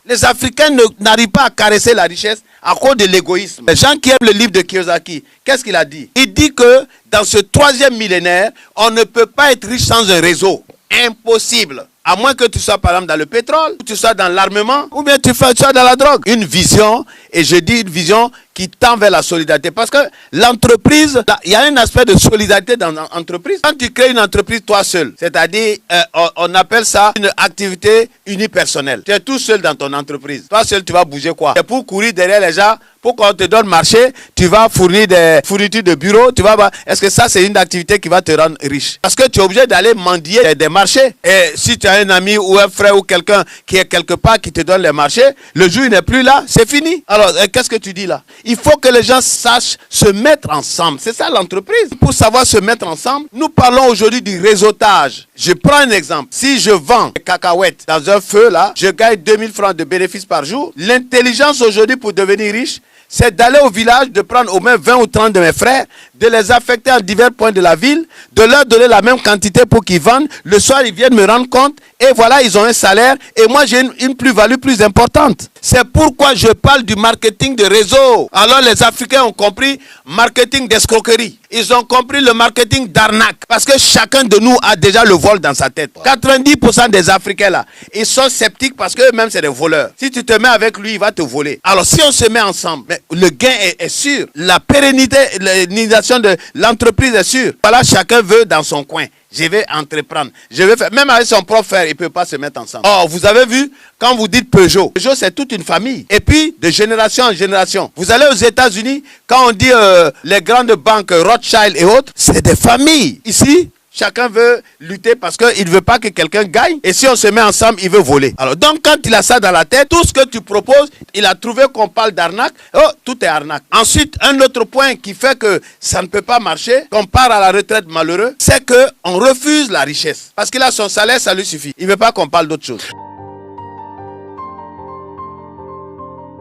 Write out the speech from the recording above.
Les Africains n'arrivent pas à caresser la richesse à cause de l'égoïsme. Les gens qui aiment le livre de Kiyosaki, qu'est-ce qu'il a dit? Il dit que dans ce 3e millénaire, on ne peut pas être riche sans un réseau. Impossible. À moins que tu sois par exemple dans le pétrole, ou tu sois dans l'armement, ou bien tu sois dans la drogue. Une vision, et je dis une vision qui tend vers la solidarité. Parce que l'entreprise, il y a un aspect de solidarité dans l'entreprise. Quand tu crées une entreprise toi seul, c'est-à-dire, on appelle ça une activité unipersonnelle. Tu es tout seul dans ton entreprise. Toi seul, tu vas bouger quoi? Et pour courir derrière les gens, pour qu'on te donne marché, tu vas fournir des fournitures de bureau. Est-ce que ça, c'est une activité qui va te rendre riche? Parce que tu es obligé d'aller mendier des marchés. Et si tu as un ami ou un frère ou quelqu'un qui est quelque part qui te donne les marchés, le jour il n'est plus là, c'est fini. Alors, qu'est-ce que tu dis là? Il faut que les gens sachent se mettre ensemble. C'est ça l'entreprise. Pour savoir se mettre ensemble, nous parlons aujourd'hui du réseautage. Je prends un exemple. Si je vends des cacahuètes dans un feu là, je gagne 2000 francs de bénéfices par jour. L'intelligence aujourd'hui pour devenir riche, c'est d'aller au village, de prendre au moins 20 ou 30 de mes frères, de les affecter à divers points de la ville, de leur donner la même quantité pour qu'ils vendent. Le soir, ils viennent me rendre compte et voilà, ils ont un salaire et moi, j'ai une plus-value plus importante. C'est pourquoi je parle du marketing de réseau. Alors, les Africains ont compris marketing d'escroquerie. Ils ont compris le marketing d'arnaque parce que chacun de nous a déjà le vol dans sa tête. 90% des Africains là, ils sont sceptiques parce qu'eux-mêmes, c'est des voleurs. Si tu te mets avec lui, il va te voler. Alors, si on se met ensemble, mais le gain est sûr. La pérennité, l'initiation de l'entreprise est sûre. Voilà, chacun veut dans son coin. Je vais entreprendre. Je vais faire. Même avec son propre frère, il ne peut pas se mettre ensemble. Oh, vous avez vu, quand vous dites Peugeot, Peugeot, c'est toute une famille. Et puis, de génération en génération. Vous allez aux États-Unis, quand on dit les grandes banques, Rothschild et autres, c'est des familles. Ici, chacun veut lutter parce qu'il ne veut pas que quelqu'un gagne. Et si on se met ensemble, il veut voler. Alors, donc, quand il a ça dans la tête, tout ce que tu proposes, il a trouvé qu'on parle d'arnaque. Oh, tout est arnaque. Ensuite, un autre point qui fait que ça ne peut pas marcher, qu'on part à la retraite malheureux, c'est qu'on refuse la richesse. Parce qu'il a son salaire, ça lui suffit. Il ne veut pas qu'on parle d'autre chose.